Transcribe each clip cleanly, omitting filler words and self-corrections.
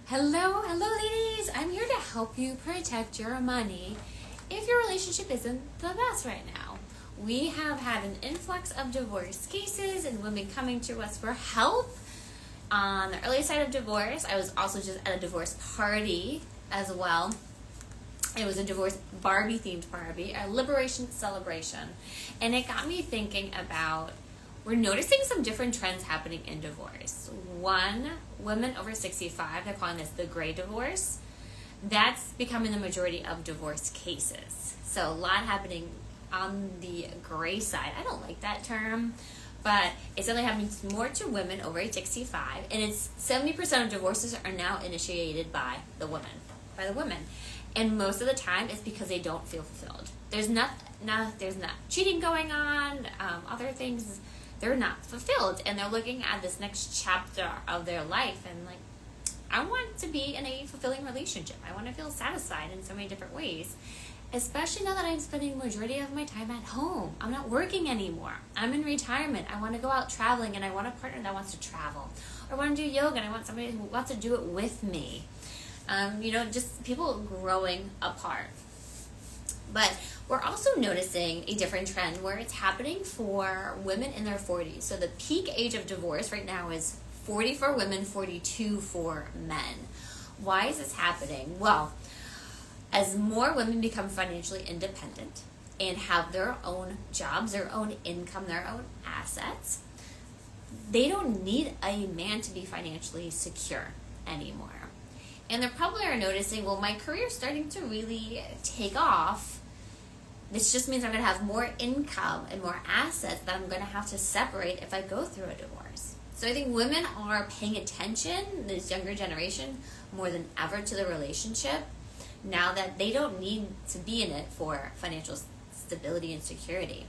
Hello ladies! I'm here to help you protect your money if your relationship isn't the best right now. We have had an influx of divorce cases and women coming to us for help on the early side of divorce. I was also just at a divorce party as well. It was a divorce Barbie themed Barbie, a liberation celebration. And it got me thinking about, we're noticing some different trends happening in divorce. One, women over 65, they're calling this the gray divorce. That's becoming the majority of divorce cases. So a lot happening on the gray side. I don't like that term, but it's only happening more to women over age 65, and it's 70% of divorces are now initiated by the women. And most of the time, it's because they don't feel fulfilled. There's not cheating going on, other things. They're not fulfilled, and they're looking at this next chapter of their life and like, I want to be in a fulfilling relationship. I want to feel satisfied in so many different ways, especially now that I'm spending the majority of my time at home. I'm not working anymore. I'm in retirement. I want to go out traveling, and I want a partner that wants to travel. Or I want to do yoga, and I want somebody who wants to do it with me. Just people growing apart. But we're also noticing a different trend where it's happening for women in their 40s. So the peak age of divorce right now is 40 for women, 42 for men. Why is this happening? Well, as more women become financially independent and have their own jobs, their own income, their own assets, they don't need a man to be financially secure anymore. And they probably are noticing, well, my career's starting to really take off. This just means I'm going to have more income and more assets that I'm going to have to separate if I go through a divorce. So I think women are paying attention, this younger generation, more than ever to the relationship, now that they don't need to be in it for financial stability and security.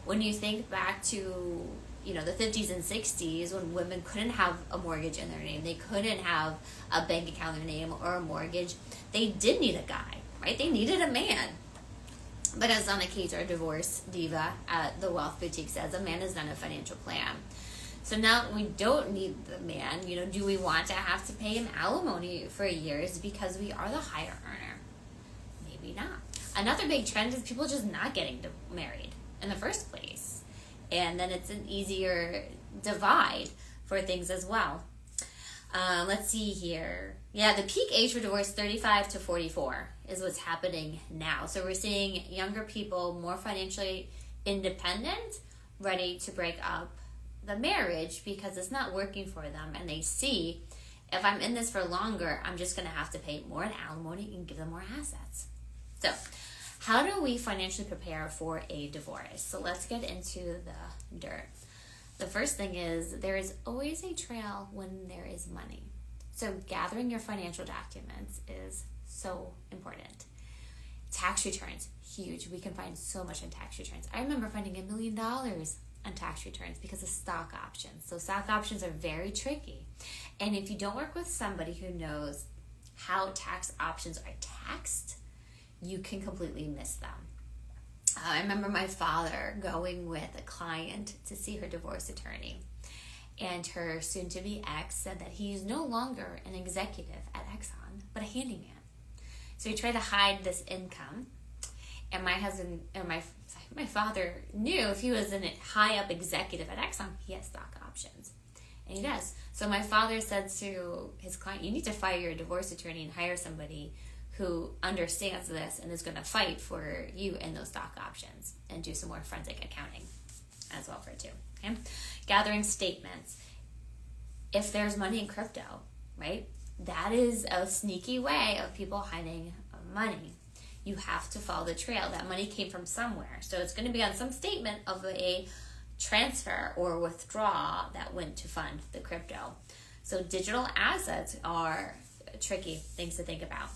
When you think back to, the 50s and 60s, when women couldn't have a mortgage in their name, they couldn't have a bank account in their name or a mortgage, they did need a guy, right? They needed a man. But as Donna Cage, our divorce diva at the Wealth Boutique, says, a man is not a financial plan. So now we don't need the man. Do we want to have to pay him alimony for years because we are the higher earner? Maybe not. Another big trend is people just not getting married in the first place. And then it's an easier divide for things as well. Let's see here. Yeah, the peak age for divorce, 35 to 44, is what's happening now. So we're seeing younger people more financially independent, ready to break up the marriage because it's not working for them. And they see, if I'm in this for longer, I'm just going to have to pay more in alimony and give them more assets. So how do we financially prepare for a divorce? So let's get into the dirt. The first thing is, there is always a trail when there is money. So gathering your financial documents is so important. Tax returns, huge. We can find so much in tax returns. I remember finding $1 million on tax returns because of stock options. So stock options are very tricky. And if you don't work with somebody who knows how tax options are taxed, you can completely miss them. I remember my father going with a client to see her divorce attorney, and her soon-to-be ex said that he is no longer an executive at Exxon, but a handyman. So he tried to hide this income, and my father knew if he was a high-up executive at Exxon, he has stock options, and he does. So my father said to his client, you need to fire your divorce attorney and hire somebody who understands this and is going to fight for you and those stock options, and do some more forensic accounting as well for it too. Okay? Gathering statements. If there's money in crypto, right? That is a sneaky way of people hiding money. You have to follow the trail. That money came from somewhere. So it's going to be on some statement of a transfer or withdrawal that went to fund the crypto. So digital assets are tricky things to think about.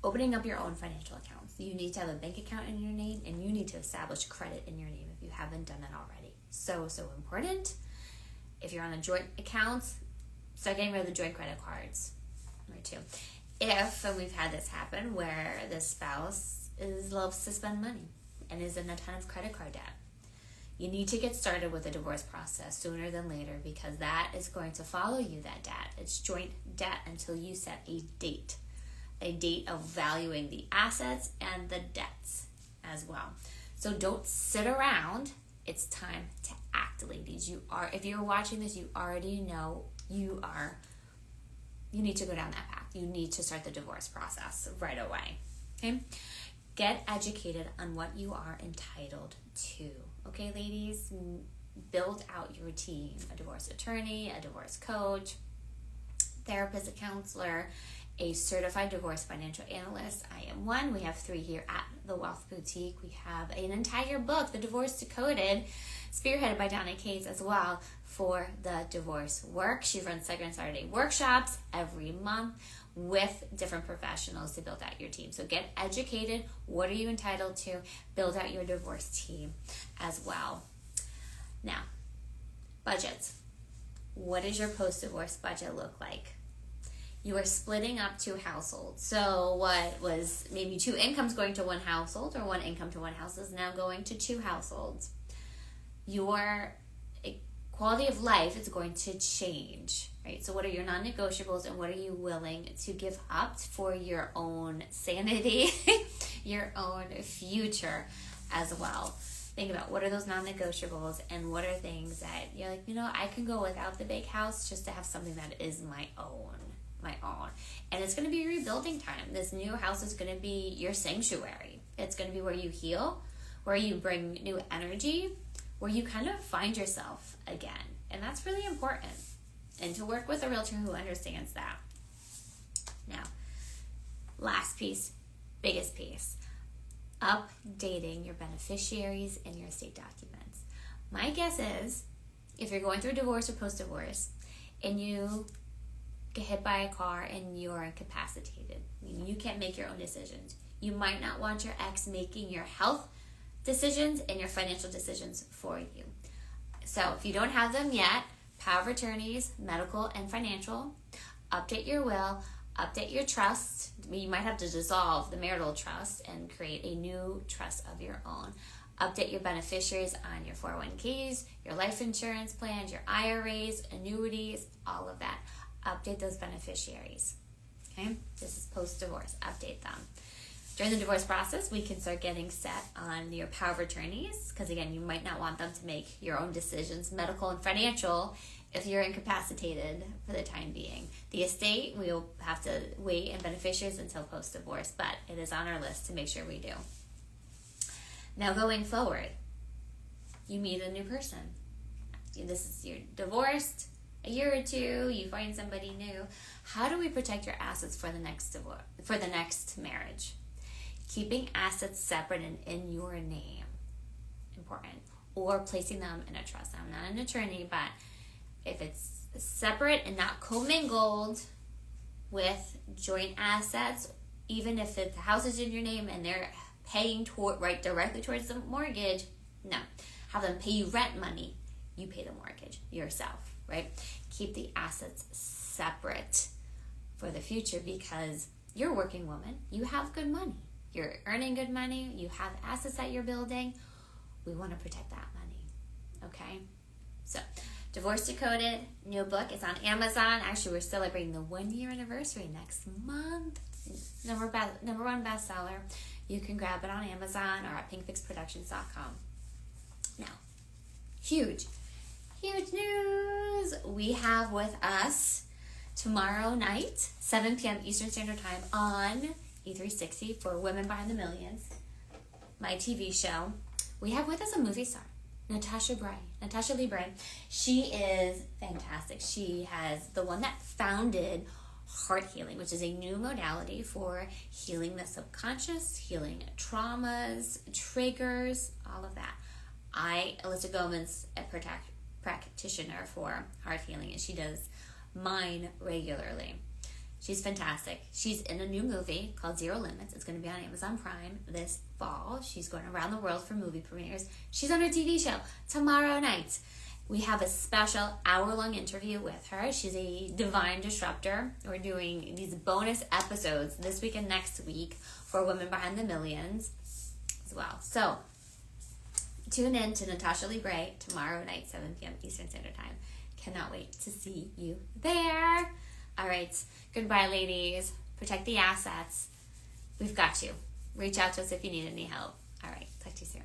Opening up your own financial accounts. You need to have a bank account in your name, and you need to establish credit in your name if you haven't done that already. So important. If you're on a joint account, start getting rid of the joint credit cards. Number 2. And we've had this happen, where the spouse loves to spend money and is in a ton of credit card debt. You need to get started with the divorce process sooner than later, because that is going to follow you, that debt. It's joint debt until you set a date of valuing the assets and the debts as well. So don't sit around. It's time to act, ladies. If you're watching this, you already know you need to go down that path. You need to start the divorce process right away. Okay? Get educated on what you are entitled to. Okay, ladies? Build out your team. A divorce attorney, a divorce coach, therapist, a counselor, a certified divorce financial analyst. I am one. We have 3 here at the Wealth Boutique. We have an entire book, The Divorce Decoded, spearheaded by Donna Cates as well, for the divorce work. She runs second and Saturday workshops every month with different professionals to build out your team. So get educated. What are you entitled to? Build out your divorce team as well. Now, budgets. What does your post-divorce budget look like? You are splitting up 2 households. So what was maybe 2 incomes going to 1 household, or 1 income to 1 house, is now going to 2 households. Your quality of life is going to change, right? So what are your non-negotiables, and what are you willing to give up for your own sanity, your own future as well? Think about what are those non-negotiables, and what are things that you're like, I can go without the big house just to have something that is my own. And it's going to be rebuilding time. This new house is going to be your sanctuary. It's going to be where you heal, where you bring new energy, where you kind of find yourself again. And that's really important. And to work with a realtor who understands that. Now, last piece, biggest piece, updating your beneficiaries and your estate documents. My guess is, if you're going through a divorce or post-divorce, and you get hit by a car and you're incapacitated, you can't make your own decisions. You might not want your ex making your health decisions and your financial decisions for you. So if you don't have them yet, power of attorneys, medical and financial, update your will, update your trust. You might have to dissolve the marital trust and create a new trust of your own. Update your beneficiaries on your 401ks, your life insurance plans, your IRAs, annuities, all of that. Update those beneficiaries. Okay? This is post-divorce. Update them. During the divorce process, we can start getting set on your power of attorneys, because again, you might not want them to make your own decisions, medical and financial, if you're incapacitated for the time being. The estate, we'll have to wait, and beneficiaries until post-divorce, but it is on our list to make sure we do. Now, going forward, you meet a new person. This is, you're divorced a year or 2, you find somebody new. How do we protect your assets for the next divorce, for the next marriage? Keeping assets separate and in your name, important, or placing them in a trust. I'm not an attorney, but if it's separate and not commingled with joint assets, even if the house is in your name and they're paying directly towards the mortgage, no. Have them pay you rent money, you pay the mortgage yourself. Right? Keep the assets separate for the future, because you're a working woman. You have good money. You're earning good money. You have assets that you're building. We want to protect that money. Okay? So, Divorce Decoded, new book. It's on Amazon. Actually, we're celebrating the 1-year anniversary next month. Number 1 bestseller. You can grab it on Amazon or at pinkfixproductions.com. Now, huge news. We have with us tomorrow night, 7 p.m. Eastern Standard Time on E360 for Women Behind the Millions, my TV show. We have with us a movie star, Natasha Lee Bray. She is fantastic. She has the one that founded heart healing, which is a new modality for healing the subconscious, healing traumas, triggers, all of that. Alyssa Gomez, a practitioner for heart healing, and she does mine regularly. She's fantastic. She's in a new movie called Zero Limits. It's going to be on Amazon Prime this fall. She's going around the world for movie premieres. She's on her TV show tomorrow night. We have a special hour-long interview with her. She's a divine disruptor. We're doing these bonus episodes this week and next week for Women Behind the Millions as well. So, Tune in to Natasha Libre tomorrow night, 7 p.m. Eastern Standard Time. Cannot wait to see you there. All right. Goodbye, ladies. Protect the assets. We've got you. Reach out to us if you need any help. All right. Talk to you soon.